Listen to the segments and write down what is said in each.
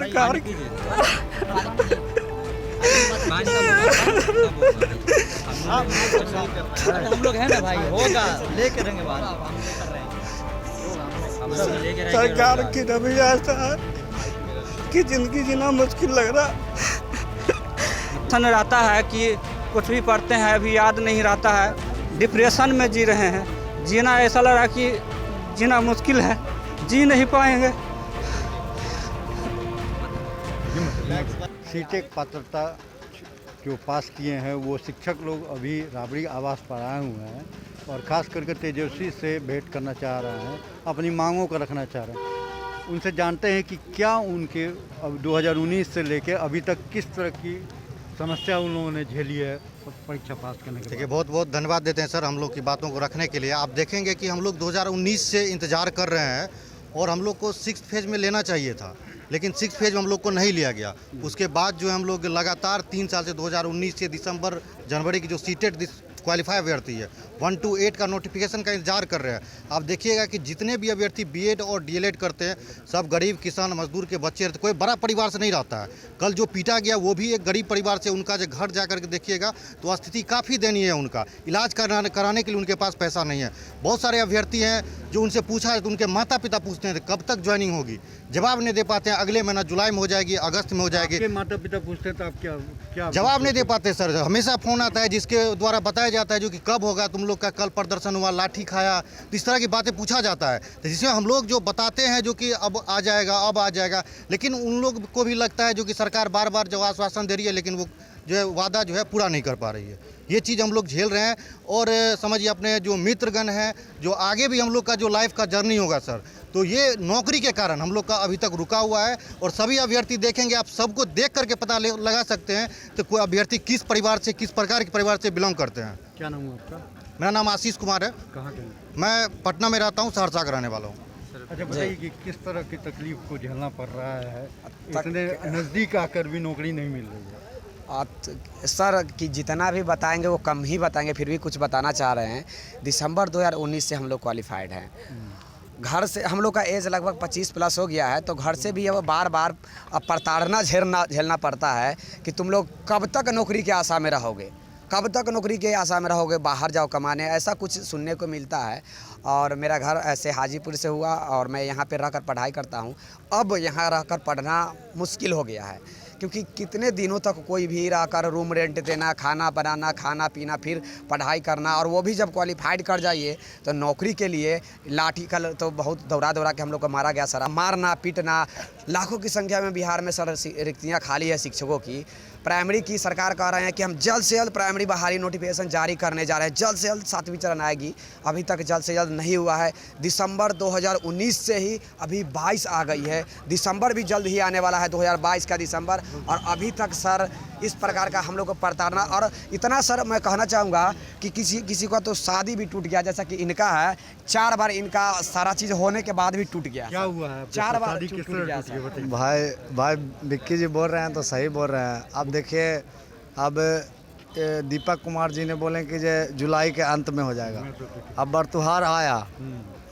सरकार हम लोग हैं ना भाई, होगा लेके रहेंगे बात। सरकार की रवैया ऐसा है कि जिंदगी जीना मुश्किल लग रहा। सन रहता है कि कुछ भी पढ़ते हैं अभी याद नहीं रहता है, डिप्रेशन में जी रहे हैं। जीना ऐसा लग रहा है कि जीना मुश्किल है, जी नहीं पाएंगे। सीटेट पात्रता जो पास किए हैं वो शिक्षक लोग अभी राबड़ी आवास पर आए हुए हैं और ख़ास करके तेजस्वी से भेंट करना चाह रहे हैं, अपनी मांगों का रखना चाह रहे हैं। उनसे जानते हैं कि क्या उनके अब 2019 से लेके अभी तक किस तरह की समस्या उन लोगों ने झेली है परीक्षा पास करने के। देखिए, बहुत बहुत धन्यवाद देते हैं सर हम लोग की बातों को रखने के लिए। आप देखेंगे कि हम लोग 2019 से इंतज़ार कर रहे हैं और हम लोग को 6th फेज में लेना चाहिए था, लेकिन 6th फेज में हम लोग को नहीं लिया गया। उसके बाद जो हम लोग लगातार 3 साल से 2019 से दिसंबर जनवरी की जो सीटेट क्वालिफाई अभ्यर्थी है 1 to 8 का नोटिफिकेशन का इंतजार कर रहे हैं। आप देखिएगा कि जितने भी अभ्यर्थी बीएड और डीएलएड करते हैं सब गरीब किसान मजदूर के बच्चे रहते, कोई बड़ा परिवार से नहीं रहता है। कल जो पीटा गया वो भी एक गरीब परिवार से, उनका जो घर जा करके देखिएगा तो स्थिति काफ़ी दयनीय है। उनका इलाज कराने के लिए उनके पास पैसा नहीं है। बहुत सारे अभ्यर्थी हैं जो उनसे पूछा है तो उनके माता पिता पूछते हैं कब तक ज्वाइनिंग होगी, जवाब नहीं दे पाते हैं। अगले महीना जुलाई में हो जाएगी, अगस्त में हो जाएगी, माता पिता पूछते हैं तो आप क्या जवाब नहीं दे पाते सर। हमेशा फ़ोन आता है जिसके द्वारा बताया जाता है जो कि कब होगा, तुम लोग का कल प्रदर्शन हुआ, लाठी खाया, तो इस तरह की बातें पूछा जाता है। तो जिसमें हम लोग जो बताते हैं जो कि अब आ जाएगा अब आ जाएगा, लेकिन उन लोग को भी लगता है जो कि सरकार बार बार जो आश्वासन दे रही है लेकिन वो जो है वादा जो है पूरा नहीं कर पा रही है। ये चीज़ हम लोग झेल रहे हैं। और समझिए अपने जो मित्रगण हैं जो आगे भी हम लोग का जो लाइफ का जर्नी होगा सर, तो ये नौकरी के कारण हम लोग का अभी तक रुका हुआ है। और सभी अभ्यर्थी देखेंगे, आप सबको देख करके पता लगा सकते हैं तो कोई अभ्यर्थी किस परिवार से, किस प्रकार के परिवार से बिलोंग करते हैं। क्या नाम है आपका? मेरा नाम आशीष कुमार है। कहाँ के? मैं पटना में रहता हूँ, सहरसा का रहने वाला हूँ। अच्छा बताइए कि किस तरह की तकलीफ को झेलना पड़ रहा है, इतने नज़दीक आकर भी नौकरी नहीं मिल रही है। सर कि जितना भी बताएंगे वो कम ही बताएंगे, फिर भी कुछ बताना चाह रहे हैं। दिसंबर 2019 से हम लोग क्वालिफाइड हैं। घर से हम लोग का एज लगभग 25 प्लस हो गया है, तो घर से भी अब बार बार प्रताड़ना झेलना पड़ता है कि तुम लोग कब तक नौकरी के आशा में रहोगे, कब तक नौकरी के आशा में रहोगे, बाहर जाओ कमाने, ऐसा कुछ सुनने को मिलता है। और मेरा घर ऐसे हाजीपुर से हुआ और मैं यहाँ पे रहकर पढ़ाई करता हूँ। अब यहाँ रहकर पढ़ना मुश्किल हो गया है क्योंकि कितने दिनों तक कोई भी रहकर रूम रेंट देना, खाना बनाना, खाना पीना, फिर पढ़ाई करना, और वो भी जब क्वालिफाइड कर जाइए तो नौकरी के लिए लाठी कल तो बहुत दौड़ा के हम लोग को मारा गया सर। मारना पीटना, लाखों की संख्या में बिहार में सर रिक्तियाँ खाली है शिक्षकों की। प्राइमरी की सरकार कह रहे हैं कि हम जल्द से जल्द प्राइमरी बहाली नोटिफिकेशन जारी करने जा रहे हैं, जल्द से जल्द 7वीं चरण आएगी। अभी तक जल्द से जल्द नहीं हुआ है। दिसंबर 2019 से ही अभी 22 आ गई है, दिसंबर भी जल्द ही आने वाला है, 2022 का दिसंबर, और अभी तक सर इस प्रकार का हम लोग को प्रताड़ना। और इतना सर मैं कहना चाहूँगा कि किसी का तो शादी भी टूट गया, जैसा कि इनका है, 4 बार इनका सारा चीज़ होने के बाद भी टूट गया। क्या हुआ है? 4 बार टूट गया सर। भाई विक्की जी बोल रहे हैं तो सही बोल रहे हैं। अब देखिए, अब दीपक कुमार जी ने बोले कि जे जुलाई के अंत में हो जाएगा। अब बरतुहार आया,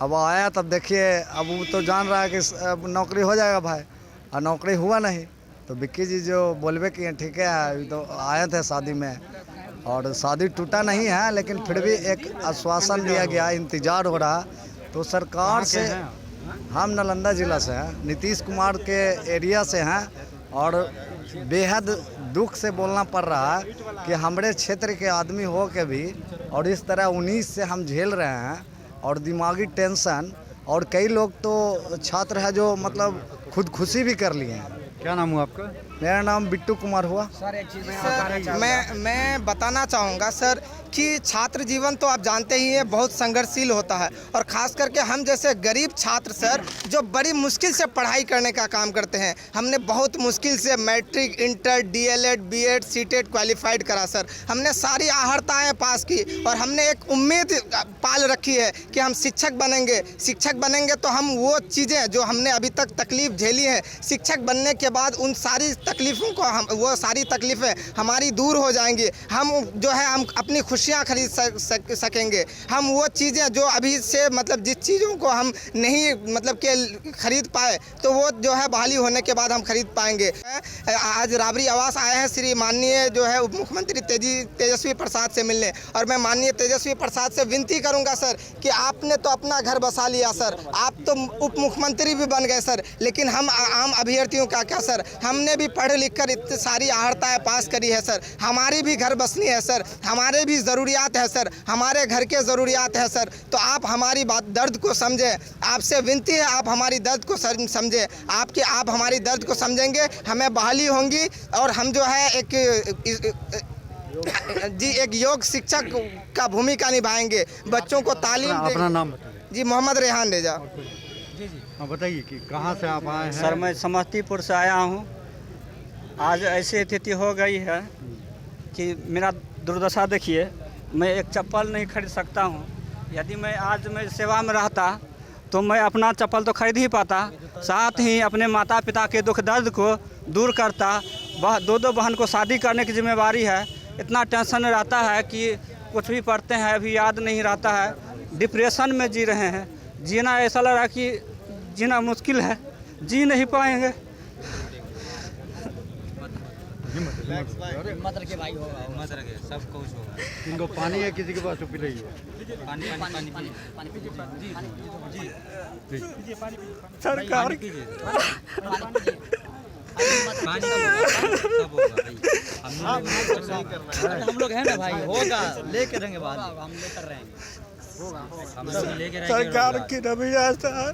अब आया तब देखिए, अब वो तो जान रहा है कि नौकरी हो जाएगा भाई, और नौकरी हुआ नहीं। तो विक्की जी जो बोलबे किए ठीक है, तो आए थे शादी में और शादी टूटा नहीं है, लेकिन फिर भी एक आश्वासन दिया गया, इंतज़ार हो रहा। तो सरकार से, हम नालंदा ज़िला से हैं, नीतीश कुमार के एरिया से हैं, और बेहद दुख से बोलना पड़ रहा है कि हमारे क्षेत्र के आदमी हो के भी और इस तरह 19 से हम झेल रहे हैं, और दिमागी टेंशन, और कई लोग तो छात्र है जो मतलब खुदकुशी भी कर लिए हैं। क्या नाम हुआ आपका? मेरा नाम बिट्टू कुमार हुआ। सर एक चीज़ मैं बताना चाहूँगा सर कि छात्र जीवन तो आप जानते ही हैं बहुत संघर्षशील होता है, और ख़ास करके हम जैसे गरीब छात्र सर जो बड़ी मुश्किल से पढ़ाई करने का काम करते हैं, हमने बहुत मुश्किल से matric, inter, DElEd, BEd, CTET qualified करा सर। हमने सारी आहर्ताएँ पास की और हमने एक उम्मीद पाल रखी है कि हम शिक्षक बनेंगे तो हम वो चीज़ें जो हमने अभी तक तकलीफ़ झेली है, शिक्षक बनने के बाद उन सारी तकलीफ़ों को वो सारी तकलीफ़ें हमारी दूर हो जाएंगी। हम जो है हम अपनी खुशी कुर्सियाँ खरीद सकेंगे। हम वो चीज़ें जो अभी से मतलब जिस चीज़ों को हम नहीं मतलब के खरीद पाए तो वो जो है बहाली होने के बाद हम खरीद पाएंगे। आज राबड़ी आवास आए हैं श्री माननीय जो है उप मुख्यमंत्री तेजस्वी प्रसाद से मिलने, और मैं माननीय तेजस्वी प्रसाद से विनती करूंगा सर कि आपने तो अपना घर बसा लिया सर, आप तो उप मुख्यमंत्री भी बन गए सर, लेकिन हम आम अभ्यर्थियों का क्या सर, हमने भी पढ़ लिख कर इतनी सारी आहर्ताएँ पास करी है सर, हमारी भी घर बसनी है सर, हमारे भी ज़रूरियात है सर, हमारे घर के ज़रूरियात है सर, तो आप हमारी बात दर्द को समझें। आपसे विनती है आप हमारी दर्द को समझें, आप हमारी दर्द को समझेंगे, हमें बहाली होंगी और हम जो है एक योग शिक्षक का भूमिका निभाएंगे, बच्चों को तालीम अपना नाम बताइए जी। मोहम्मद रेहान रेजा। हाँ बताइए कि कहाँ से आप आए हैं? सर मैं समस्तीपुर से आया हूँ। आज ऐसी स्थिति हो गई है कि मेरा दुर्दशा देखिए, मैं एक चप्पल नहीं खरीद सकता हूँ। यदि मैं आज मैं सेवा में रहता तो मैं अपना चप्पल तो खरीद ही पाता, साथ ही अपने माता पिता के दुख दर्द को दूर करता। दो बहन को शादी करने की जिम्मेवारी है। इतना टेंशन रहता है कि कुछ भी पढ़ते हैं अभी याद नहीं रहता है, डिप्रेशन में जी रहे हैं। जीना ऐसा लग रहा है कि जीना मुश्किल है, जी नहीं पाएंगे। हिम्मत रखे भाई, होगा हिम्मत रखे, सब कुछ होगा। इनको पानी है किसी के पास तो पिलाइए। सरकार हम लोग हैं ना भाई, होगा लेके रहेंगे बात, हम लेकर रहेंगे। सरकार की रवैया ऐसा है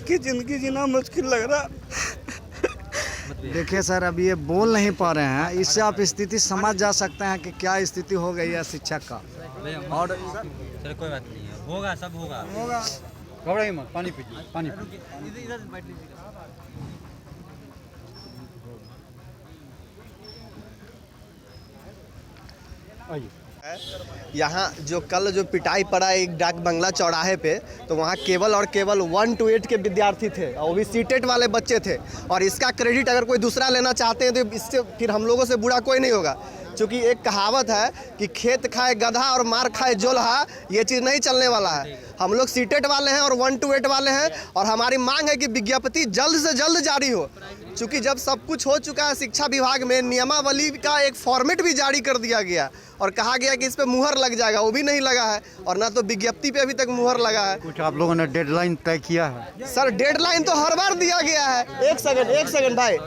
कि जिंदगी जीना मुश्किल लग रहा। देखिए सर, अभी ये बोल नहीं पा रहे हैं, इससे आप स्थिति समझ जा सकते हैं कि क्या स्थिति हो गई है शिक्षक का। और सर कोई बात नहीं है, होगा सब होगा। घबराइए मत, पानी पीजिए, पानी पीजिए। आइए। यहाँ जो कल जो पिटाई पड़ा एक डाक बंगला चौराहे पे, तो वहाँ केवल 1 to 8 के विद्यार्थी थे और वो भी सीटेट वाले बच्चे थे। और इसका क्रेडिट अगर कोई दूसरा लेना चाहते हैं तो इससे फिर हम लोगों से बुरा कोई नहीं होगा, क्योंकि एक कहावत है कि खेत खाए गधा और मार खाए जोल्हा, ये चीज़ नहीं चलने वाला है। हम लोग सीटेट वाले हैं और 1 to 8 वाले हैं, और हमारी मांग है कि विज्ञप्ति जल्द से जल्द जारी हो, क्योंकि जब सब कुछ हो चुका है शिक्षा विभाग में, नियमावली का एक फॉर्मेट भी जारी कर दिया गया और कहा गया कि इस पे मुहर लग जाएगा, वो भी नहीं लगा है, और ना तो विज्ञप्ति पे अभी तक मुहर लगा है। कुछ आप लोगों ने डेडलाइन तय किया है? सर डेडलाइन तो हर बार दिया गया है। एक सेकंड भाई,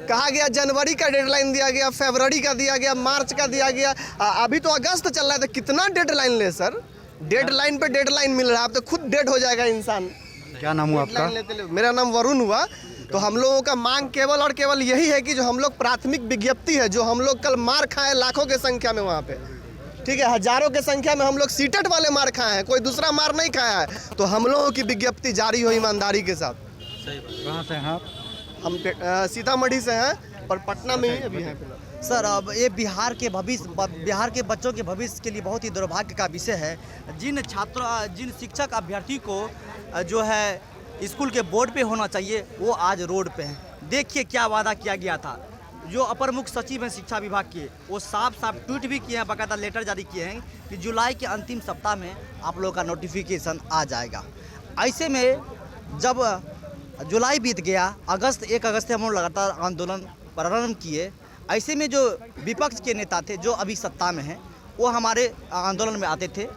कहा गया जनवरी का डेडलाइन दिया गया, फरवरी का दिया गया, मार्च का दिया गया, अभी तो अगस्त चल रहा है, तो कितना डेडलाइन ले सर? डेडलाइन पे डेडलाइन मिल रहा है, अब तो खुद डेड हो जाएगा इंसान। क्या नाम हुआ आपका? मेरा नाम वरुण हुआ। तो हम लोगों का मांग केवल और केवल यही है कि जो हम लोग प्राथमिक विज्ञप्ति है, जो हम लोग कल मार खाए लाखों के संख्या में वहाँ पे, ठीक है, हजारों के संख्या में हम लोग सीटेट वाले मार खाए हैं, कोई दूसरा मार नहीं खाया है, तो हम लोगों की विज्ञप्ति जारी हो ईमानदारी के साथ। कहाँ से हैं आप? हम सीतामढ़ी से हैं और पटना में ही अभी हैं। सर अब ये बिहार के बच्चों के भविष्य के लिए बहुत ही दुर्भाग्य का विषय है। जिन शिक्षक अभ्यर्थी को जो है स्कूल के बोर्ड पे होना चाहिए, वो आज रोड पे हैं। देखिए क्या वादा किया गया था। जो अपर मुख्य सचिव हैं शिक्षा विभाग के, वो साफ ट्वीट भी किए हैं, बाकायदा लेटर जारी किए हैं कि जुलाई के अंतिम सप्ताह में आप लोगों का नोटिफिकेशन आ जाएगा। ऐसे में जब जुलाई बीत गया, 1 अगस्त से हम लोग लगातार आंदोलन प्रारंभ किए। ऐसे में जो विपक्ष के नेता थे, जो अभी सत्ता में हैं, वो हमारे आंदोलन में आते थे,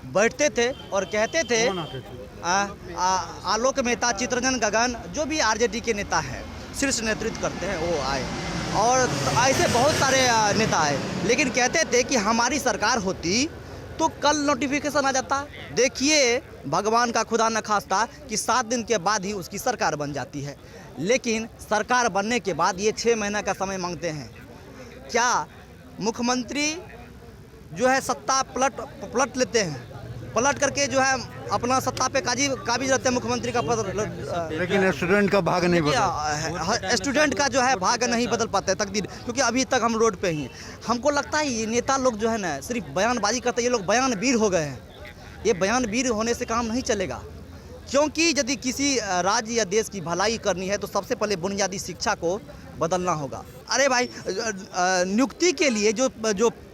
बैठते थे और कहते थे, आलोक मेहता, चित्ररंजन गगन, जो भी आरजेडी के नेता हैं, शीर्ष नेतृत्व करते हैं, वो आए और ऐसे बहुत सारे नेता आए, लेकिन कहते थे कि हमारी सरकार होती तो कल नोटिफिकेशन आ जाता। देखिए भगवान का खुदा न खास्ता कि 7 दिन के बाद ही उसकी सरकार बन जाती है, लेकिन सरकार बनने के बाद ये 6 महीना का समय मांगते हैं। क्या मुख्यमंत्री जो है सत्ता पलट लेते हैं, पलट करके जो है अपना सत्ता पे काबिज रहते हैं मुख्यमंत्री का पद, लेकिन स्टूडेंट का भाग नहीं बदल, स्टूडेंट का जो है भाग नहीं बदल पाता है, तकदीर, क्योंकि अभी तक हम रोड पे ही हैं। हमको लगता है ये नेता लोग जो है ना सिर्फ बयानबाजी करते हैं, ये लोग बयानवीर हो गए हैं। ये बयानवीर होने से काम नहीं चलेगा। क्योंकि यदि किसी राज्य या देश की भलाई करनी है तो सबसे पहले बुनियादी शिक्षा को बदलना होगा। अरे भाई, नियुक्ति के लिए जो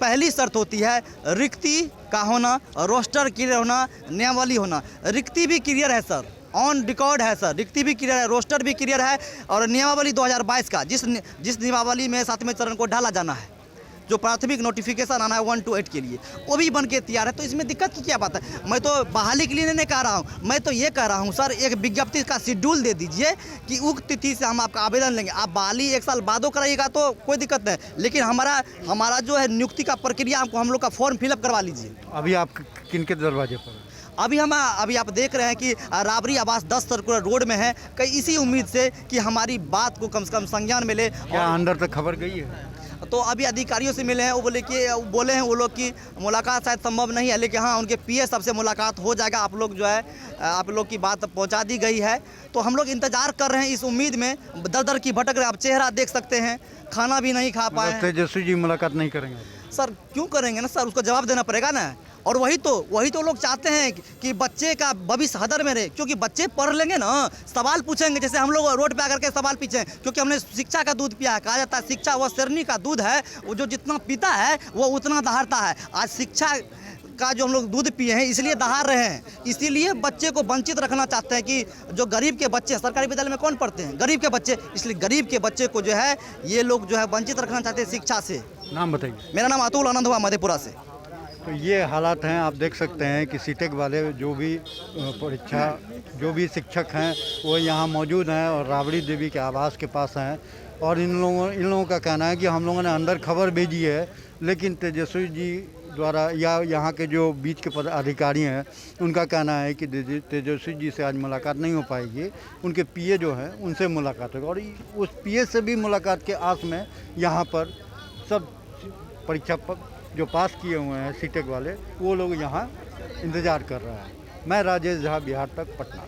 पहली शर्त होती है रिक्ति का होना, रोस्टर क्लियर होना, नियमावली होना। रिक्ति भी क्लियर है सर, ऑन रिकॉर्ड है सर, रिक्ति भी क्लियर है, रोस्टर भी क्लियर है और नियमावली 2022 का जिस नियमावली में 7वें चरण को डाला जाना है, जो प्राथमिक नोटिफिकेशन आना है 1 to 8 के लिए, वो भी बन के तैयार है। तो इसमें दिक्कत की क्या बात है? मैं तो बहाली के लिए नहीं कह रहा हूँ, मैं तो ये कह रहा हूँ सर एक विज्ञप्ति का शेड्यूल दे दीजिए कि उक्त तिथि से हम आपका आवेदन लेंगे। आप बहाली 1 साल बादो कराइएगा तो कोई दिक्कत नहीं, लेकिन हमारा जो है नियुक्ति का प्रक्रिया हम लोग का फॉर्म फिलअप करवा लीजिए। अभी आप किनके दरवाजे पर हैं? अभी आप देख रहे हैं कि राबड़ी आवास 10 सर्कुलर रोड में है। कई इसी उम्मीद से कि हमारी बात को कम से कम संज्ञान मिले। क्या अंदर तक खबर गई है? तो अभी अधिकारियों से मिले हैं, वो बोले हैं वो लोग की मुलाकात शायद संभव नहीं है, लेकिन हाँ उनके पीएस सबसे मुलाकात हो जाएगा। आप लोग की बात पहुंचा दी गई है। तो हम लोग इंतजार कर रहे हैं इस उम्मीद में, दर दर की भटक रहे। आप चेहरा देख सकते हैं, खाना भी नहीं खा पाए। तेजस्वी जी मुलाकात नहीं करेंगे? सर क्यों करेंगे ना सर, उसको जवाब देना पड़ेगा ना। और वही तो लोग चाहते हैं कि बच्चे का भविष्य हदर में रहे, क्योंकि बच्चे पढ़ लेंगे ना, सवाल पूछेंगे। जैसे हम लोग रोड पे आकर के सवाल पूछे, क्योंकि हमने शिक्षा का दूध पिया है। कहा जाता है शिक्षा वह शेरनी का दूध है, वो जो जितना पीता है वो उतना दहाड़ता है। आज शिक्षा का जो हम लोग दूध पिए हैं इसलिए दहाड़ रहे हैं, इसीलिए बच्चे को वंचित रखना चाहते हैं। कि जो गरीब के बच्चे सरकारी विद्यालय में कौन पढ़ते हैं? गरीब के बच्चे, इसलिए गरीब के बच्चे को जो है ये लोग जो है वंचित रखना चाहते हैं शिक्षा से। नाम बताइए। मेरा नाम अतुल आनंद हुआ, मधेपुरा से। तो ये हालात हैं, आप देख सकते हैं कि सीटेक वाले जो भी शिक्षक हैं वो यहाँ मौजूद हैं और राबड़ी देवी के आवास के पास हैं। और इन लोगों का कहना है कि हम लोगों ने अंदर खबर भेजी है, लेकिन तेजस्वी जी द्वारा या यहाँ के जो बीच के अधिकारी हैं उनका कहना है कि तेजस्वी जी से आज मुलाकात नहीं हो पाएगी। उनके पीए जो हैं उनसे मुलाकात होगी और उस पीए से भी मुलाकात के आस में यहाँ पर सब परीक्षा जो पास किए हुए हैं सीटेक वाले, वो लोग यहाँ इंतज़ार कर रहे हैं। मैं राजेश झा, बिहार तक, पटना।